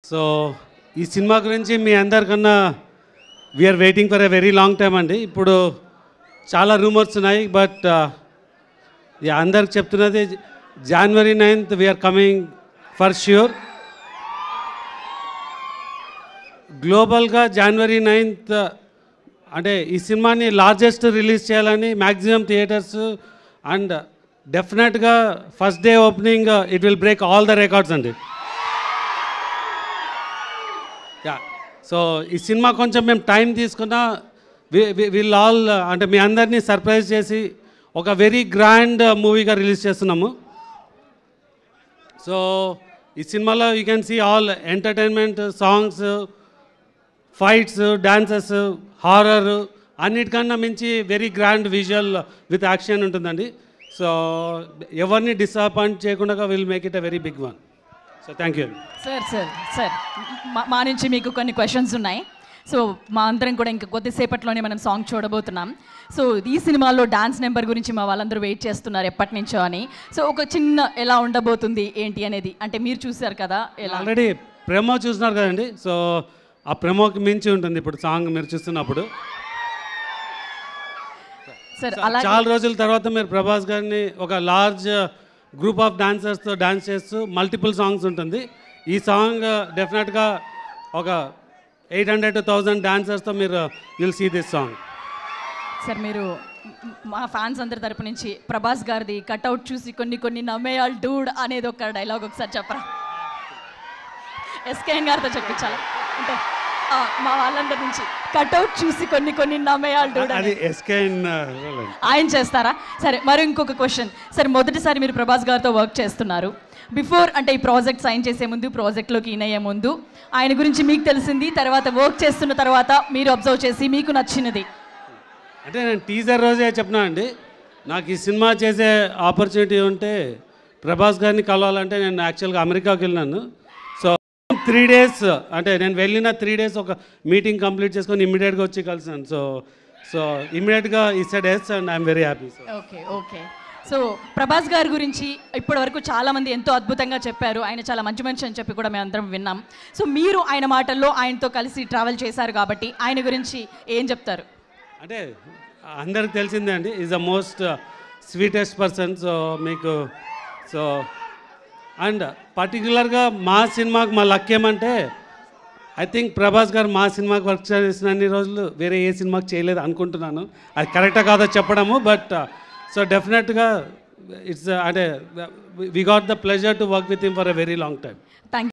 So ఈ cinema గురించి మీ అందరికన్నా we're waiting for a very long time అండి. ఇప్పుడు చాలా రూమర్స్ ఉన్నాయి, బట్ అందరికి చెప్తున్నది January 9th we are coming for sure. గ్లోబల్గా January 9th అంటే ఈ సినిమాని లార్జెస్ట్ రిలీజ్ చేయాలని మ్యాక్సిమం థియేటర్స్, అండ్ డెఫినెట్గా first day opening it will break all the records అండి. సో ఈ సినిమా కొంచెం మేము టైం తీసుకున్నా విల్ ఆల్ అంటే మీ అందరినీ సర్ప్రైజ్ చేసి ఒక వెరీ గ్రాండ్ మూవీగా రిలీజ్ చేస్తున్నాము. సో ఈ సినిమాలో you can see all entertainment, songs, fights, dances, horror, అన్నిటికన్నా మించి very grand visual with action ఉంటుందండి. సో ఎవరిని డిసప్పాయింట్ చేయకుండా will make it a very big one. So thank you. Sir మా నుంచి మీకు కొన్ని క్వశ్చన్స్ ఉన్నాయి. సో మా అందరం కూడా ఇంకా కొద్దిసేపట్లోనే మనం సాంగ్ చూడబోతున్నాం. సో ఈ సినిమాలో డాన్స్ నెంబర్ గురించి మా వాళ్ళందరూ వెయిట్ చేస్తున్నారు ఎప్పటి నుంచో అని. సో ఒక చిన్న ఎలా ఉండబోతుంది ఏంటి అనేది, అంటే మీరు చూసారు కదా, ఎలా ఆల్రెడీ ప్రెమో చూస్తున్నారు కదండి. సో ఆ ప్రెమోకి మించి ఉంటుంది ఇప్పుడు సాంగ్ మీరు చూస్తున్నప్పుడు. సార్ చాలా రోజుల తర్వాత మీరు ప్రభాస్ గారిని ఒక లార్జ్ గ్రూప్ ఆఫ్ డాన్సర్స్తో డాన్స్ చేస్తూ మల్టిపుల్ సాంగ్స్ ఉంటుంది. ఈ సాంగ్ డెఫినెట్గా ఒక 800 to 1000 డాన్సర్స్తో మీరు will see this song. Sir మీరు మా ఫ్యాన్స్ అందరి తరపు నుంచి ప్రభాస్ గారిది కట్అవుట్ చూసి కొన్ని నమ్మేయాల్ డూడ్ అనేది ఒక డైలాగ్ ఒకసారి చెప్పరా? ఎస్కేఎన్ గారితో చెప్పించాలి అంటే మా వాళ్ళందరి నుంచి కట్అవుట్ చూసి కొన్ని నమ్మేయాల్ డూడ్ అది ఎస్కేఎన్ ఆయన చేస్తారా? సరే, మరి ఇంకొక క్వశ్చన్. సరే, మొదటిసారి మీరు ప్రభాస్ గారితో వర్క్ చేస్తున్నారు. బిఫోర్ అంటే ఈ ప్రాజెక్ట్ సైన్ చేసే ముందు, ప్రాజెక్ట్లోకి ఇన్ అయ్యే ముందు ఆయన గురించి మీకు తెలిసింది, తర్వాత వర్క్ చేస్తున్న తర్వాత మీరు అబ్జర్వ్ చేసి మీకు నచ్చినది అంటే నేను టీజర్ రోజే చెప్పినా అండి, నాకు ఈ సినిమా చేసే ఆపర్చునిటీ ఉంటే ప్రభాస్ గారిని కలవాలంటే నేను యాక్చువల్గా అమెరికాకి వెళ్ళినాను. సో 3 days అంటే నేను వెళ్ళిన 3 days ఒక మీటింగ్ కంప్లీట్ చేసుకొని ఇమ్మీడియట్గా వచ్చి కలిసాను. సో ఇమ్మీడియట్గా ఈ said yes and I'm very happy. Okay. So Prabhas గారి గురించి ఇప్పటివరకు చాలామంది ఎంతో అద్భుతంగా చెప్పారు. ఆయన చాలా మంచి మనిషి అని చెప్పి కూడా మేము అందరం విన్నాం. సో మీరు ఆయన మాటల్లో ఆయనతో కలిసి ట్రావెల్ చేశారు కాబట్టి ఆయన గురించి ఏం చెప్తారు? అంటే అందరికి తెలిసిందే అండి, is the most sweetest person. So మీకు సో అండ్ పర్టికులర్గా మా సినిమాకి మా లక్ ఏమంటే, ఐ థింక్ ప్రభాస్ గారు మా సినిమాకి వర్క్ చేసిన అన్ని రోజులు వేరే ఏ సినిమాకి చేయలేదు అనుకుంటున్నాను. అది కరెక్టా కాదో చెప్పడము, బట్ సో డెఫినెట్గా ఇట్స్ అంటే we got the pleasure to work with him for a very long time.